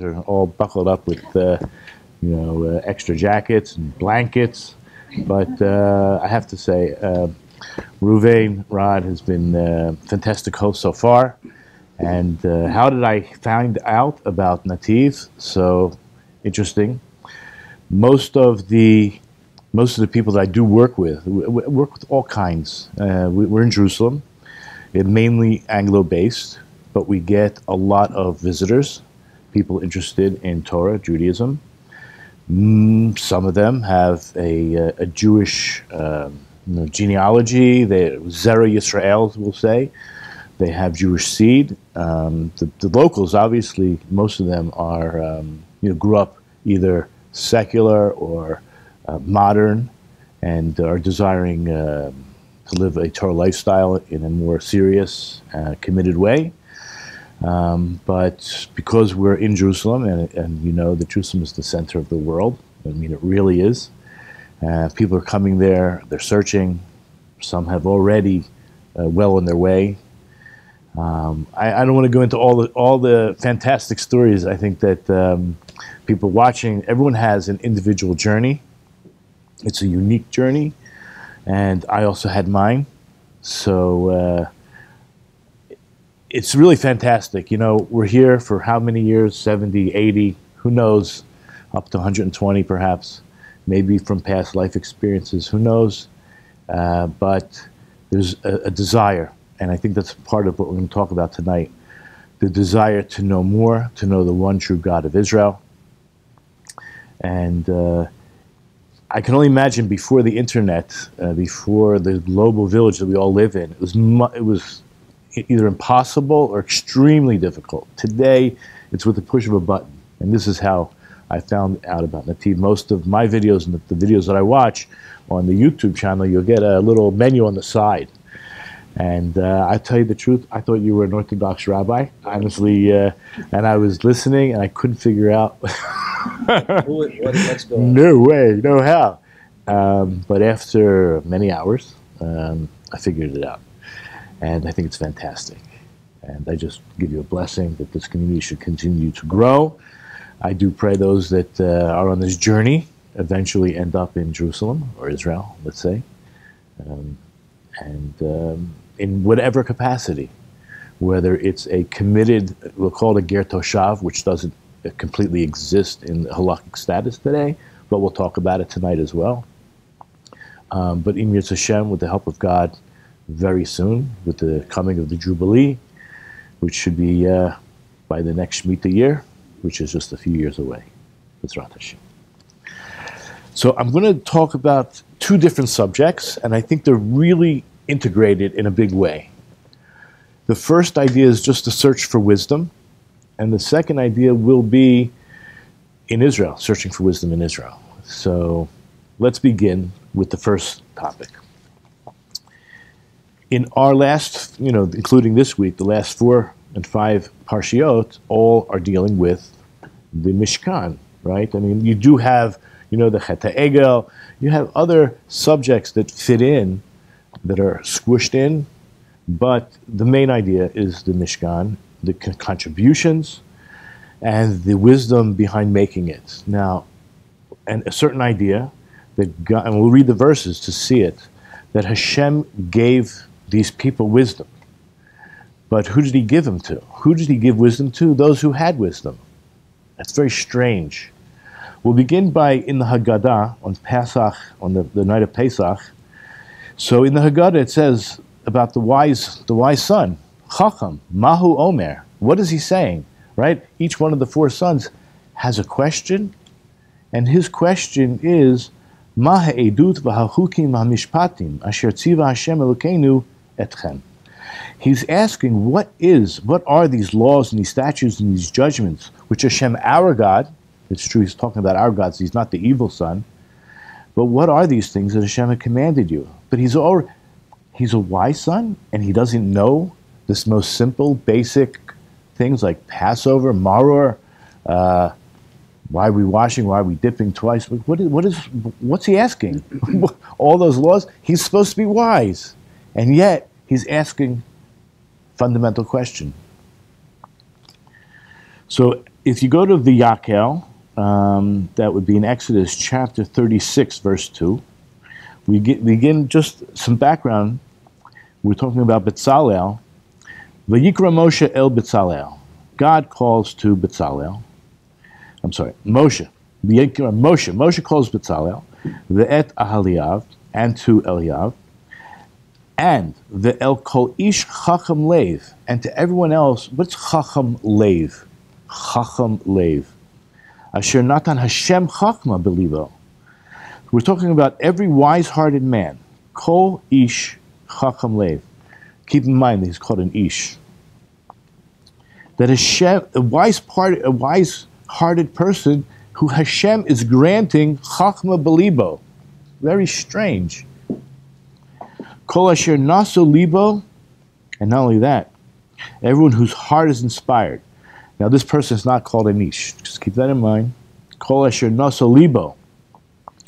are all buckled up with, extra jackets and blankets. But I have to say, Ruvain Rod has been a fantastic host so far. And how did I find out about NETIV? So interesting. Most of the people that I do work with, work with all kinds. We're in Jerusalem. It's mainly Anglo-based, but we get a lot of visitors, people interested in Torah, Judaism. Some of them have a Jewish genealogy. They're Zera Yisrael, we'll say. They have Jewish seed. The locals, obviously, most of them are, grew up either secular or modern, and are desiring to live a Torah lifestyle in a more serious, committed way. But because we're in Jerusalem, and you know that Jerusalem is the center of the world, I mean, it really is. People are coming there, they're searching. Some have already well on their way. I don't want to go into all the fantastic stories. I think that people watching, everyone has an individual journey. It's a unique journey, and I also had mine. So it's really fantastic. You know, we're here for how many years? 70, 80, who knows, up to 120 perhaps, maybe from past life experiences, who knows? But there's a desire, and I think that's part of what we're going to talk about tonight, the desire to know more, to know the one true God of Israel. And I can only imagine before the internet, before the global village that we all live in, it was either impossible or extremely difficult. Today, it's with the push of a button. And this is how I found out about NETIV. Most of my videos and the videos that I watch on the YouTube channel, you'll get a little menu on the side. And I tell you the truth, I thought you were an Orthodox rabbi, honestly. And I was listening, and I couldn't figure out what's going on. No way, no how. But after many hours, I figured it out. And I think it's fantastic. And I just give you a blessing that this community should continue to grow. I do pray those that are on this journey eventually end up in Jerusalem, or Israel, let's say. In whatever capacity, whether it's a committed, we'll call it a ger toshav, which doesn't completely exist in halakhic status today, but we'll talk about it tonight as well. But in Yirtzeh Hashem, with the help of God, very soon, with the coming of the Jubilee, which should be by the next Shemitah year, which is just a few years away. B'ezrat Hashem. So I'm going to talk about two different subjects, and I think they're really integrated in a big way. The first idea is just to search for wisdom, and the second idea will be in Israel, searching for wisdom in Israel. So let's begin with the first topic. In our last, including this week, the last 4 and 5 parshiot, all are dealing with the Mishkan, right? I mean, you do have, the Chet HaEgel, you have other subjects that fit in, that are squished in, but the main idea is the Mishkan, the contributions, and the wisdom behind making it. Now, and a certain idea that God, and we'll read the verses to see it, that Hashem gave these people wisdom. But who did he give them to? Who did he give wisdom to? Those who had wisdom. That's very strange. We'll begin by, in the Haggadah, on Pesach, on the night of Pesach. So in the Haggadah it says about the wise son, Chacham, Mahu Omer. What is he saying? Right? Each one of the 4 sons has a question, and his question is, Ma ha'edut v'hachukim ha'mishpatim asher tziva Hashem Elokeinu etchem. He's asking, what are these laws and these statutes and these judgments which Hashem, our God, it's true, he's talking about our God, so he's not the evil son, but what are these things that Hashem had commanded you? But he's a wise son, and he doesn't know this most simple, basic things like Passover, Maror, why are we washing, why are we dipping twice? What's he asking? All those laws? He's supposed to be wise, and yet he's asking fundamental question. So if you go to V'yakel, that would be in Exodus chapter 36, verse 2, we begin just some background. We're talking about Betzalel. Vayikra Moshe el Betzalel. God calls to Betzalel. I'm sorry, Moshe. Vayikra Moshe. Moshe calls Betzalel. Ve'et Ahaliav, and to Eliav. And the El Kol Ish Chacham Lev. And to everyone else, what's Chacham Lev? Chacham Lev. Asher Natan Hashem Chachma Belivo. We're talking about every wise-hearted man. Kol Ish Chacham Lev. Keep in mind that he's called an Ish. That Hashem, a wise-hearted person who Hashem is granting Chachma Belibo. Very strange. Kol Asher Naso Libo. And not only that, everyone whose heart is inspired. Now this person is not called an Ish. Just keep that in mind. Kol Asher Naso Libo.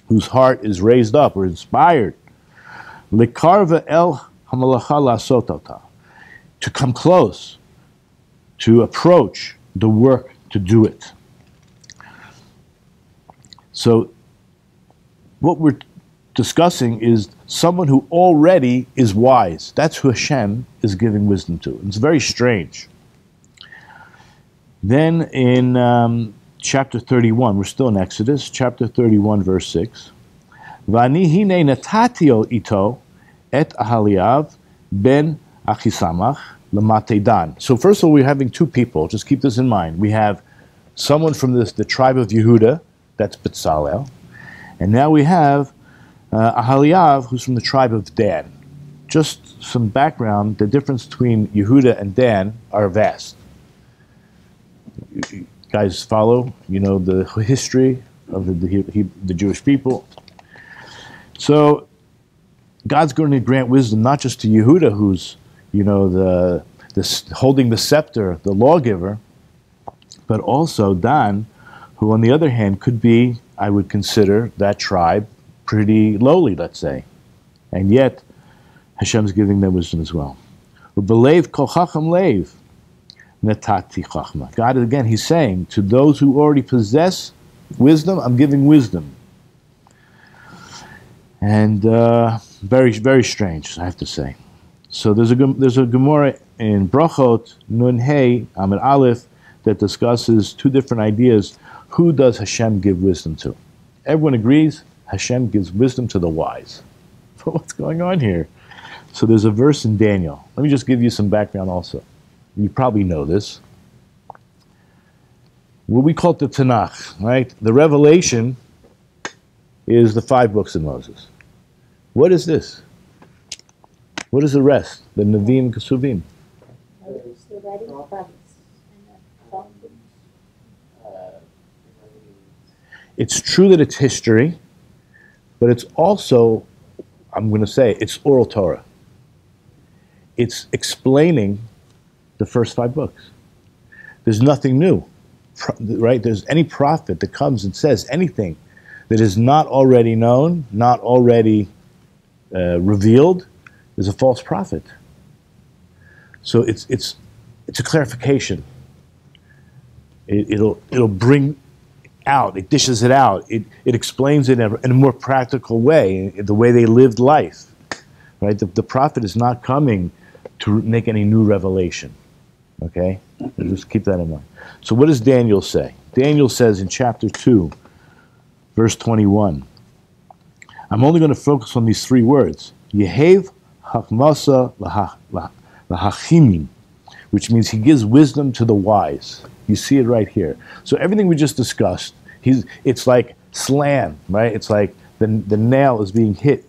Whose heart is raised up or inspired. Likarva el hamalacha la'asot, to come close, to approach the work, to do it. So what we're discussing is someone who already is wise. That's who Hashem is giving wisdom to. It's very strange. Then in chapter 31, we're still in Exodus, chapter 31, verse 6. V'ani hine natatio ito et Ahaliav ben Achisamach l'matei Dan. So first of all, we're having two people. Just keep this in mind. We have someone from the tribe of Yehuda, that's Betzalel. And now we have Ahaliav, who's from the tribe of Dan. Just some background, the difference between Yehuda and Dan are vast. You guys follow, the history of the Jewish people. So God's going to grant wisdom not just to Yehuda, who's, holding the scepter, the lawgiver, but also Dan, who on the other hand could be, I would consider that tribe pretty lowly, let's say. And yet, Hashem's giving them wisdom as well. B'leiv kol chacham leiv netati chachma. God, again, he's saying, to those who already possess wisdom, I'm giving wisdom. And very, very strange, I have to say. So there's a Gemara in Brachot, Nun Hey, Amid Aleph, that discusses two different ideas. Who does Hashem give wisdom to? Everyone agrees Hashem gives wisdom to the wise. But what's going on here? So there's a verse in Daniel. Let me just give you some background also. You probably know this. What we call it the Tanakh, right? The Revelation is the 5 books of Moses. What is this? What is the rest? The Nevi'im Kesuvim. It's true that it's history, but it's also, I'm going to say, it's oral Torah. It's explaining the first 5 books. There's nothing new, right? There's any prophet that comes and says anything that is not already known, not already revealed, is a false prophet. So it's a clarification. It'll bring out, it dishes it out, it explains it in a more practical way, the way they lived life. Right? The prophet is not coming to make any new revelation. Okay? Just keep that in mind. So what does Daniel say? Daniel says in chapter 2, verse 21, I'm only going to focus on these 3 words. Yehev hakmasa lahachimim, which means he gives wisdom to the wise. You see it right here. So everything we just discussed, it's like slam, right? It's like the nail is being hit.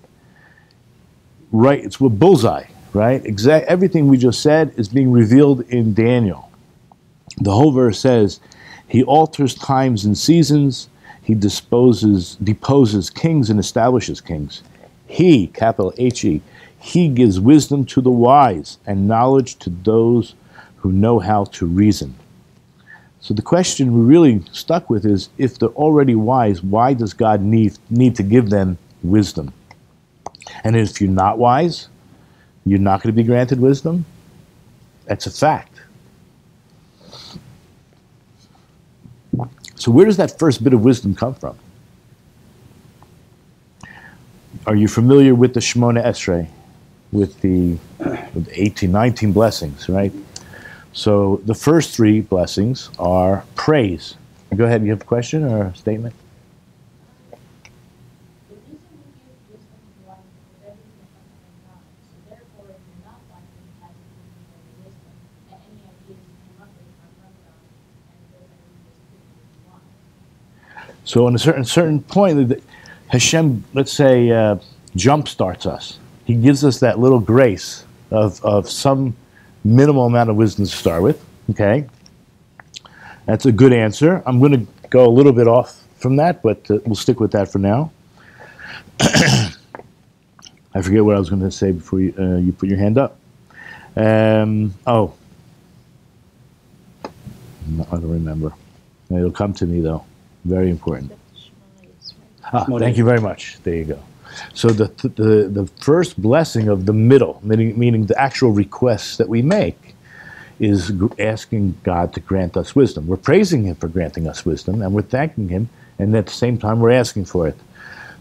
Right, it's with bullseye, right? Everything we just said is being revealed in Daniel. The whole verse says, he alters times and seasons, he deposes kings and establishes kings. He, capital H-E, he gives wisdom to the wise and knowledge to those who know how to reason. So the question we're really stuck with is, if they're already wise, why does God need to give them wisdom? And if you're not wise, you're not going to be granted wisdom? That's a fact. So where does that first bit of wisdom come from? Are you familiar with the Shemona Esrei, with the 18, 19 blessings, right? So the first 3 blessings are praise. Go ahead, you have a question or a statement? So on a certain point, Hashem, let's say, jump starts us. He gives us that little grace of some minimal amount of wisdom to start with. Okay, that's a good answer. I'm going to go a little bit off from that, but we'll stick with that for now. I forget what I was going to say before you put your hand up. Oh, I don't remember. It'll come to me though. Very important. Thank you very much. There you go. So the first blessing of the middle, meaning the actual requests that we make, is asking God to grant us wisdom. We're praising Him for granting us wisdom, and we're thanking Him, and at the same time we're asking for it.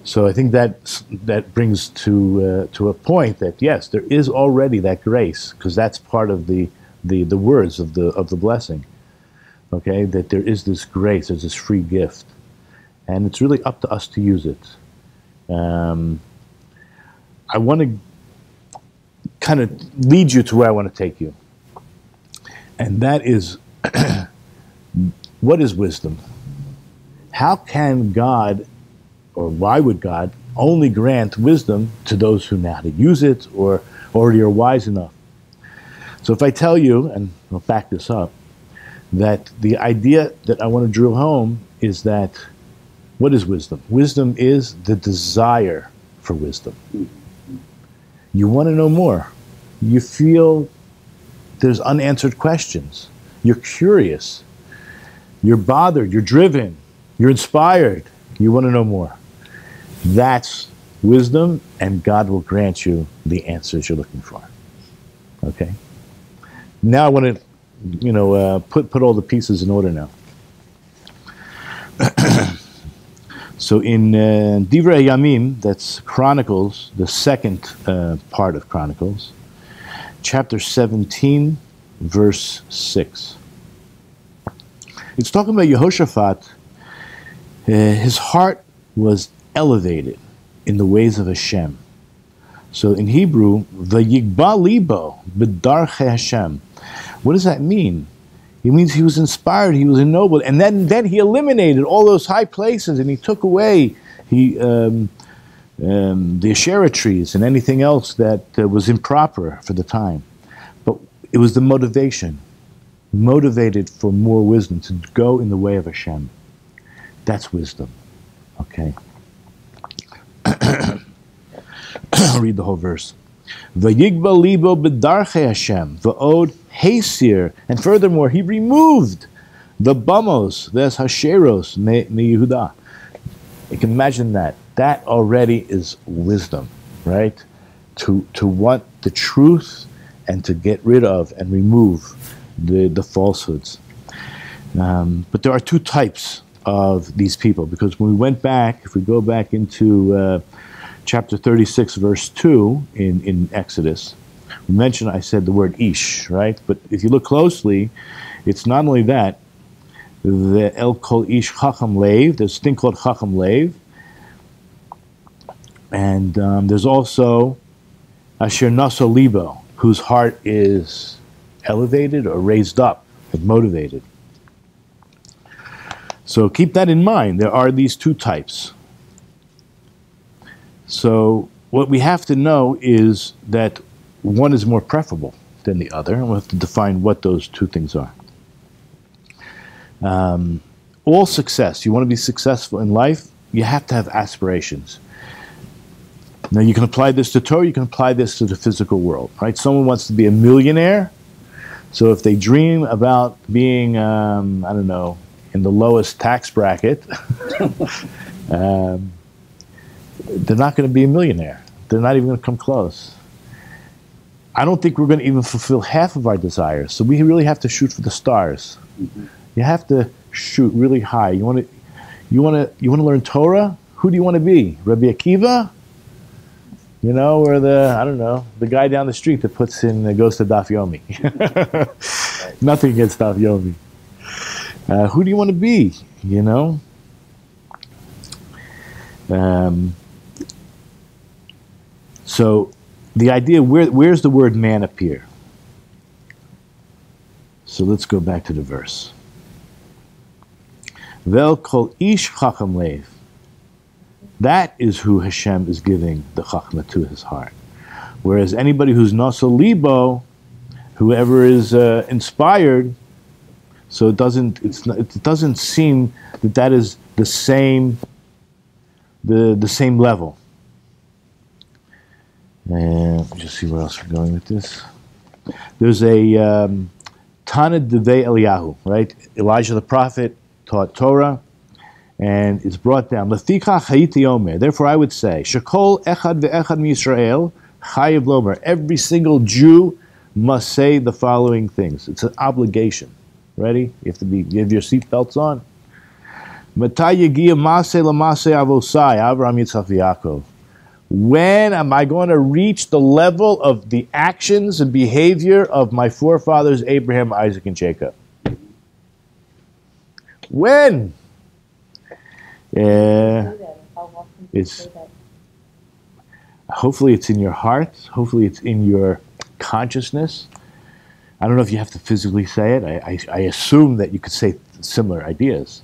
So I think that brings to a point that yes, there is already that grace, because that's part of the words of the blessing. Okay, that there is this grace, there's this free gift, and it's really up to us to use it. I want to kind of lead you to where I want to take you, and that is, what is wisdom? How can God, or why would God only grant wisdom to those who know how to use it or already are wise enough? So if I tell you, and I'll back this up, that the idea that I want to drill home is that, what is wisdom? Wisdom is the desire for wisdom. You want to know more. You feel there's unanswered questions. You're curious. You're bothered. You're driven. You're inspired. You want to know more. That's wisdom, and God will grant you the answers you're looking for. Okay? Now I want to put all the pieces in order now. So in Divrei Yamim, that's Chronicles, the second part of Chronicles, chapter 17, verse 6. It's talking about Yehoshaphat. His heart was elevated in the ways of Hashem. So in Hebrew, Vayigba libo b'darchei Hashem. What does that mean? It means he was inspired, he was ennobled, and then he eliminated all those high places, and he took away the Asherah trees and anything else that was improper for the time. But it was the motivation, motivated for more wisdom, to go in the way of Hashem. That's wisdom. Okay. I'll read the whole verse. Vayigba libo b'darchei Hashem, va'od hasir, and furthermore, he removed the bamos, the hasheros, me Yehuda. You can imagine that. That already is wisdom, right? To want the truth and to get rid of and remove the falsehoods. But there are 2 types of these people, because when we went back, if we go back into chapter 36, verse 2 in Exodus, we mentioned, I said the word ish, right? But if you look closely, it's not only that, the El Kol Ish Chacham Leiv, there's a thing called Chacham Leiv, and there's also Asher Naso Libo, whose heart is elevated or raised up and motivated. So keep that in mind. There are these 2 types. So what we have to know is that one is more preferable than the other, and we'll have to define what those 2 things are. All success, you want to be successful in life, you have to have aspirations. Now you can apply this to Torah, you can apply this to the physical world, right? Someone wants to be a millionaire, so if they dream about being, I don't know, in the lowest tax bracket, they're not going to be a millionaire. They're not even going to come close. I don't think we're going to even fulfill half of our desires. So we really have to shoot for the stars. Mm-hmm. You have to shoot really high. You want to learn Torah? Who do you want to be? Rabbi Akiva? You know, or I don't know, the guy down the street that goes to Daf Yomi. Nothing against Daf Yomi. Who do you want to be? You know? So the idea, where's the word man appear? So let's go back to the verse. Vel kol ish chacham leiv. That is who Hashem is giving the chachma to his heart. Whereas anybody who's nasa libo, whoever is inspired, so it doesn't seem that is the same level. And let me just see where else we're going with this. There's a Tanad Devei Eliyahu, right? Elijah the prophet taught Torah, and it's brought down. Lefikach hayiti omer. Therefore, I would say, Shekol echad ve'echad miYisrael chayiv lomer. Every single Jew must say the following things. It's an obligation. Ready? You have your seatbelts on. Matai yegiya maseh lamaseh avosai, Avraham, Yitzchak, Yaakov. When am I going to reach the level of the actions and behavior of my forefathers Abraham, Isaac, and Jacob? When? Hopefully it's in your heart. Hopefully it's in your consciousness. I don't know if you have to physically say it. I assume that you could say similar ideas.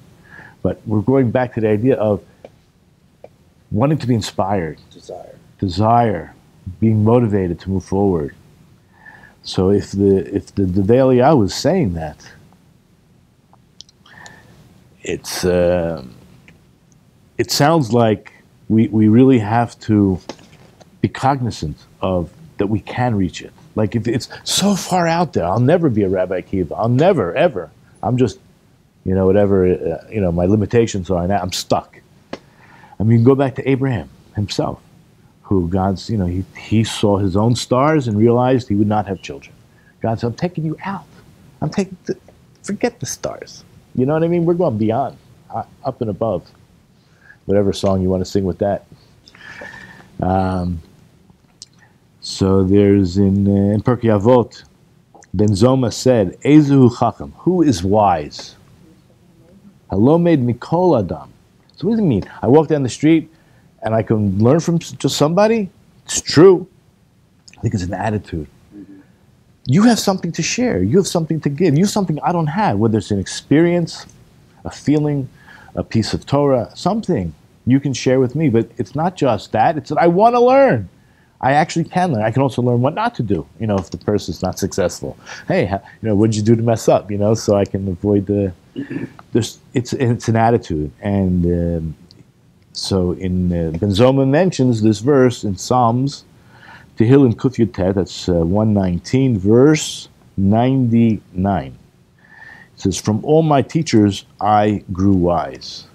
But we're going back to the idea of wanting to be inspired. Desire. Being motivated to move forward. So if the Devei was saying that, it sounds like we really have to be cognizant of that we can reach it. Like if it's so far out there, I'll never be a Rabbi Akiva. I'll never, ever. I'm just, whatever, my limitations are, and I'm stuck. I mean, go back to Abraham himself, who God's, he saw his own stars and realized he would not have children. God said, I'm taking you out. Forget the stars. You know what I mean? We're going beyond, up and above. Whatever song you want to sing with that. So there's in Pirkei Avot, Ben Zoma said, Ezu Chacham, who is wise? Halomed Mikol Adam. So what does it mean? I walk down the street and I can learn from just somebody? It's true. I think it's an attitude. You have something to share. You have something to give. You have something I don't have, whether it's an experience, a feeling, a piece of Torah, something you can share with me. But it's not just that. It's that I want to learn. I actually can learn. I can also learn what not to do, if the person's not successfal. Hey, what did you do to mess up, so I can avoid it's an attitude. And so Ben Zoma mentions this verse in Psalms, Tehillim Kuf Yud Tet, that's 119, verse 99. It says, from all my teachers I grew wise.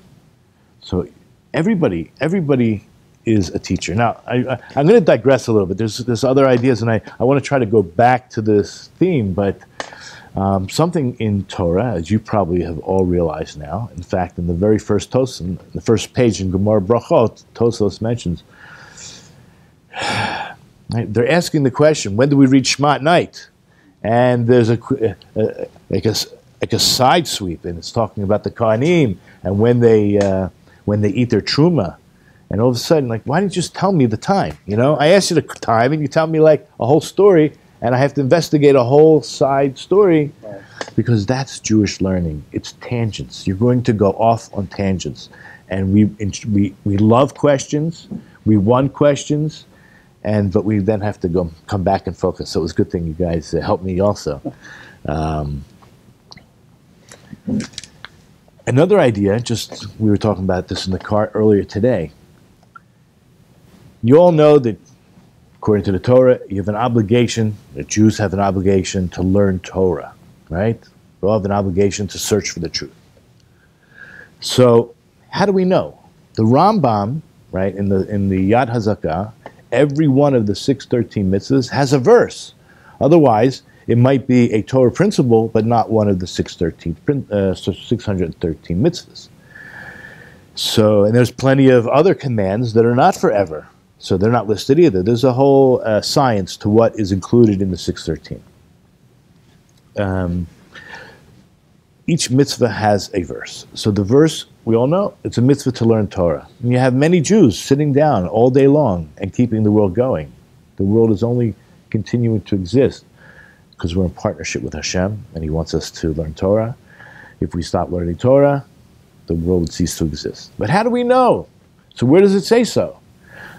So everybody is a teacher. Now, I'm going to digress a little bit. There's other ideas, and I want to try to go back to this theme, but something in Torah, as you probably have all realized now, in fact, in the very first Poston, the first page in Gemara Brachot, Tosfos mentions, they're asking the question, when do we read Shema at night? And there's like a side sweep, and it's talking about the Kohanim, and when they eat their truma. And all of a sudden, why didn't you just tell me the time? I asked you the time, and you tell me a whole story, and I have to investigate a whole side story, because that's Jewish learning. It's tangents. You're going to go off on tangents, and we love questions. We want questions, but we then have to come back and focus. So it was a good thing you guys helped me also. Another idea, we were talking about this in the car earlier today. You all know that, according to the Torah, you have an obligation, the Jews have an obligation to learn Torah, right? We all have an obligation to search for the truth. So, how do we know? The Rambam, right, in the Yad HaZakah, every one of the 613 mitzvahs has a verse. Otherwise, it might be a Torah principle, but not one of the 613 mitzvahs. So, and there's plenty of other commands that are not forever. So they're not listed either. There's a whole science to what is included in the 613. Each mitzvah has a verse. So the verse, we all know, it's a mitzvah to learn Torah. And you have many Jews sitting down all day long and keeping the world going. The world is only continuing to exist because we're in partnership with Hashem, and He wants us to learn Torah. If we stop learning Torah, the world would cease to exist. But how do we know? So where does it say so?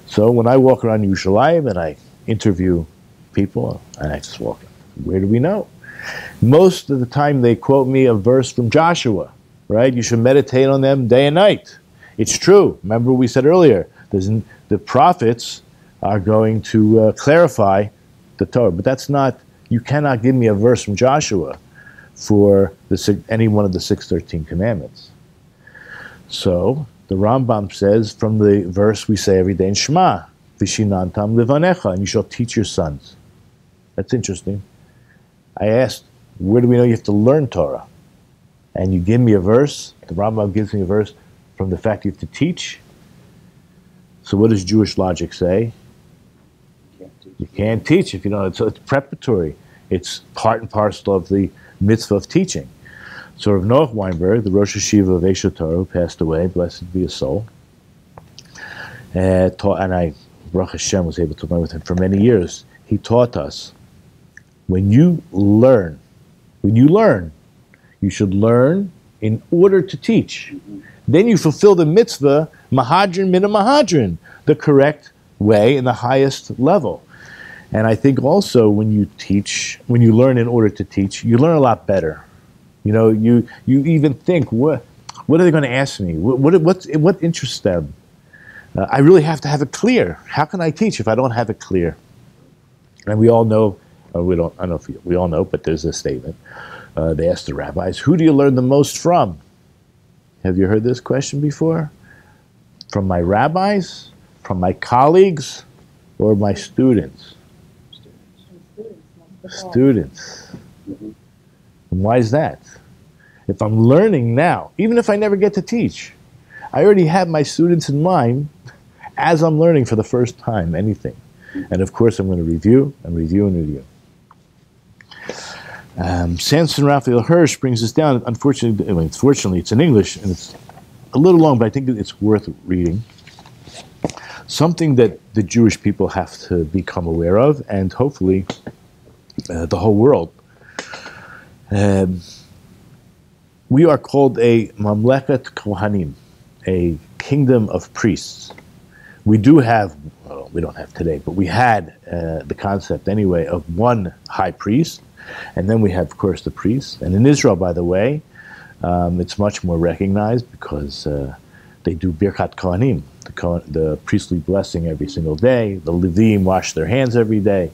So when I walk around Yerushalayim and I interview people, and I just walk, where do we know? Most of the time they quote me a verse from Joshua, right? You should meditate on them day and night. It's true. Remember we said earlier, the prophets are going to clarify the Torah. But that's not, you cannot give me a verse from Joshua for any one of the 613 commandments. So the Rambam says from the verse we say every day in Shema, Vishinantam livanecha, and you shall teach your sons. That's interesting. I asked, where do we know you have to learn Torah? And you give me a verse, the Rambam gives me a verse from the fact you have to teach. So what does Jewish logic say? You can't teach if you don't. So it's preparatory. It's part and parcel of the mitzvah of teaching. So Rav Noach Weinberg, the Rosh Hashiva of Esho Torah, who passed away, blessed be his soul, taught, and I, Baruch Hashem, was able to learn with him for many years. He taught us, when you learn, you should learn in order to teach. Then you fulfill the mitzvah, mahadrin mina mahadrin, the correct way and the highest level. And I think also when you teach, when you learn in order to teach, you learn a lot better. You know, you even think, what are they going to ask me? What interests them? I really have to have it clear. How can I teach if I don't have it clear? And we all know, we all know, but there's a statement. They asked the rabbis, who do you learn the most from? Have you heard this question before? From my rabbis, from my colleagues, or my students? Students. And why is that? If I'm learning now, even if I never get to teach, I already have my students in mind as I'm learning for the first time anything. And of course I'm going to review and review and review. Samson Raphael Hirsch brings us down. Unfortunately, it's in English and it's a little long, but I think it's worth reading. Something that the Jewish people have to become aware of, and hopefully the whole world. We are called a Mamleket Kohanim, a kingdom of priests. We do have, well, we don't have today, but we had the concept anyway of one high priest, and then we have, of course, the priests. And in Israel, by the way, it's much more recognized because they do Birkat Kohanim, the priestly blessing every single day. The Levim wash their hands every day.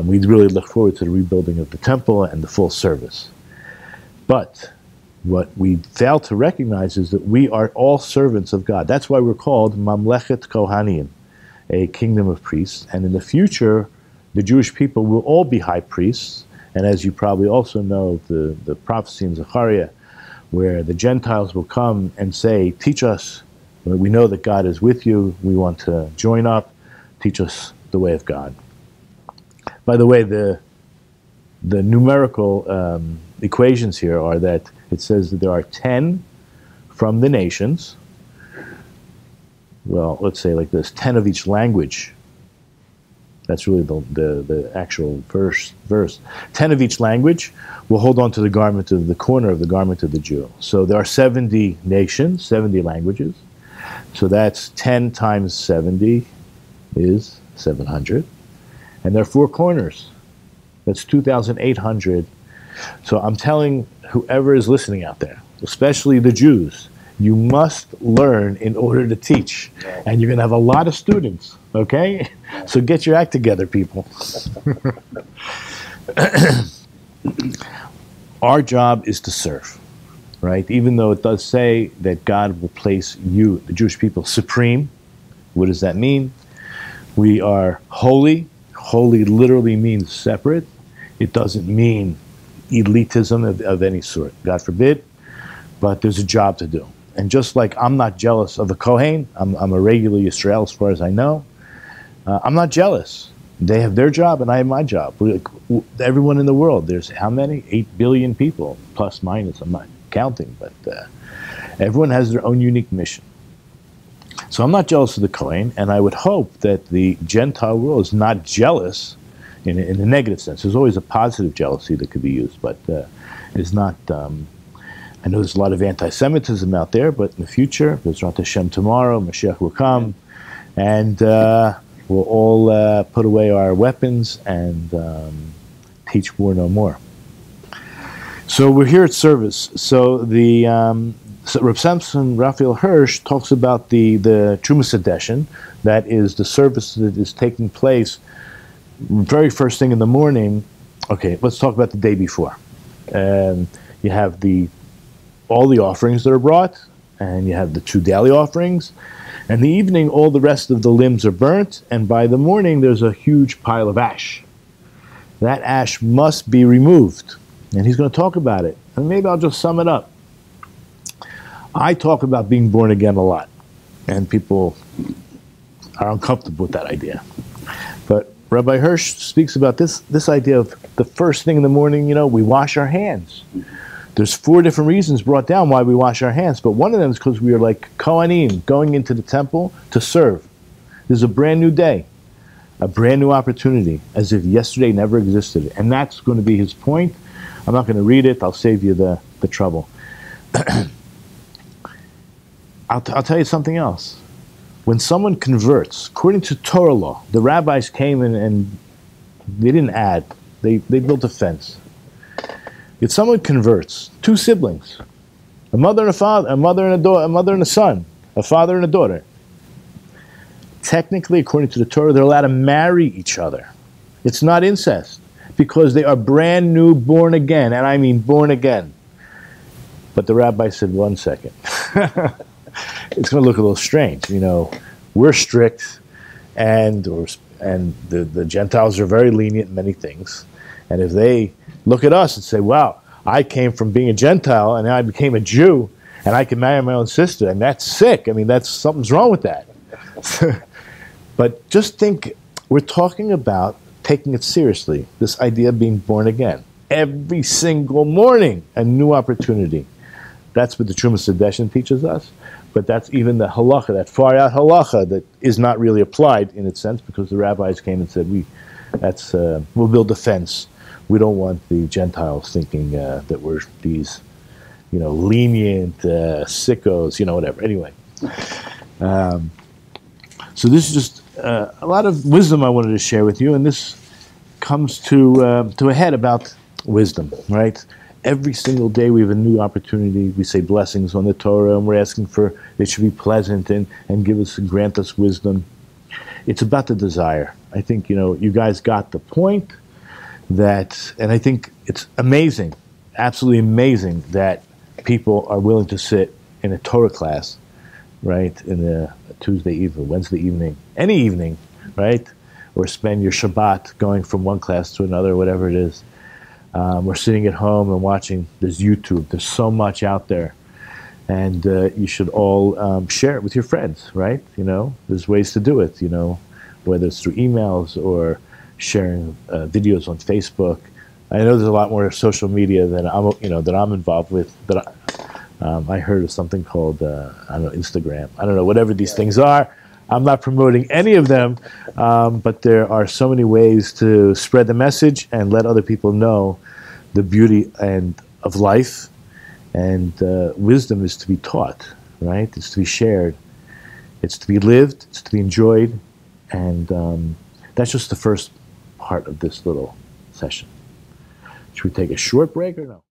We really look forward to the rebuilding of the temple and the full service. But what we fail to recognize is that we are all servants of God. That's why we're called Mamlechet Kohanim, a kingdom of priests. And in the future, the Jewish people will all be high priests. And as you probably also know, the prophecy in Zechariah, where the Gentiles will come and say, teach us. We know that God is with you. We want to join up. Teach us the way of God. By the way, the numerical equations here are that it says that there are 10 from the nations. Well, let's say like this, 10 of each language. That's really the actual verse. 10 of each language will hold on to the garment of the corner of the garment of the Jew. So there are 70 nations, 70 languages. So that's 10 times 70 is 700. And there are 4 corners. That's 2,800. So I'm telling whoever is listening out there, especially the Jews, you must learn in order to teach. And you're going to have a lot of students, okay? So get your act together, people. Our job is to serve, right? Even though it does say that God will place you, the Jewish people, supreme. What does that mean? We are holy. Holy literally means separate. It doesn't mean elitism of any sort, God forbid, but there's a job to do. And just like I'm not jealous of the Kohen, I'm a regular Yisrael as far as I know, I'm not jealous. They have their job and I have my job. Everyone in the world, there's how many? 8 billion people, plus minus, I'm not counting, but everyone has their own unique mission. So I'm not jealous of the Kohen, and I would hope that the Gentile world is not jealous in a negative sense. There's always a positive jealousy that could be used, but it's not. I know there's a lot of anti-Semitism out there, but in the future, B'ezrat Hashem tomorrow, Mashiach will come, and we'll all put away our weapons and teach war no more. So we're here at service. So the so Reb Samson Raphael Hirsch talks about the Trumas Sedeshin, that is the service that is taking place very first thing in the morning. Okay, let's talk about the day before. You have all the offerings that are brought, and you have the 2 daily offerings. And the evening, all the rest of the limbs are burnt, and by the morning, there's a huge pile of ash. That ash must be removed, and he's going to talk about it. And maybe I'll just sum it up. I talk about being born again a lot, and people are uncomfortable with that idea. But Rabbi Hirsch speaks about this idea of the first thing in the morning, we wash our hands. There's 4 different reasons brought down why we wash our hands, but one of them is because we are like Kohanim, going into the temple to serve. This is a brand new day, a brand new opportunity, as if yesterday never existed. And that's going to be his point. I'm not going to read it. I'll save you the trouble. I'll tell you something else. When someone converts, according to Torah law, the rabbis came in and they didn't add. They built a fence. If someone converts, 2 siblings, a mother and a father, a mother and a son, a father and a daughter, technically, according to the Torah, they're allowed to marry each other. It's not incest, because they are brand new, born again, and I mean born again. But the rabbi said, 1 second. It's going to look a little strange. We're strict, and the Gentiles are very lenient in many things. And if they look at us and say, wow, I came from being a Gentile and now I became a Jew and I can marry my own sister, and that's sick. I mean, something's wrong with that. But just think, we're talking about taking it seriously, this idea of being born again. Every single morning, a new opportunity. That's what the Trumas Sedeshin teaches us, but that's even the halacha, that far out halacha that is not really applied in its sense, because the rabbis came and said, we'll build a fence. We don't want the Gentiles thinking that we're these, lenient sickos, whatever. Anyway, so this is just a lot of wisdom I wanted to share with you, and this comes to a head about wisdom, right? Every single day we have a new opportunity. We say blessings on the Torah, and we're asking for it should be pleasant and give us and grant us wisdom. It's about the desire. I think you guys got the point. And I think it's amazing, absolutely amazing, that people are willing to sit in a Torah class, right, in a Tuesday evening, Wednesday evening, any evening, right, or spend your Shabbat going from one class to another, whatever it is. We're sitting at home and watching. There's YouTube. There's so much out there, and you should all share it with your friends, right? There's ways to do it. Whether it's through emails or sharing videos on Facebook. I know there's a lot more social media that I'm involved with. But I heard of something called I don't know, Instagram. I don't know, whatever these things are. I'm not promoting any of them, but there are so many ways to spread the message and let other people know the beauty of life, and wisdom is to be taught, right? It's to be shared. It's to be lived. It's to be enjoyed, and that's just the first part of this little session. Should we take a short break or no?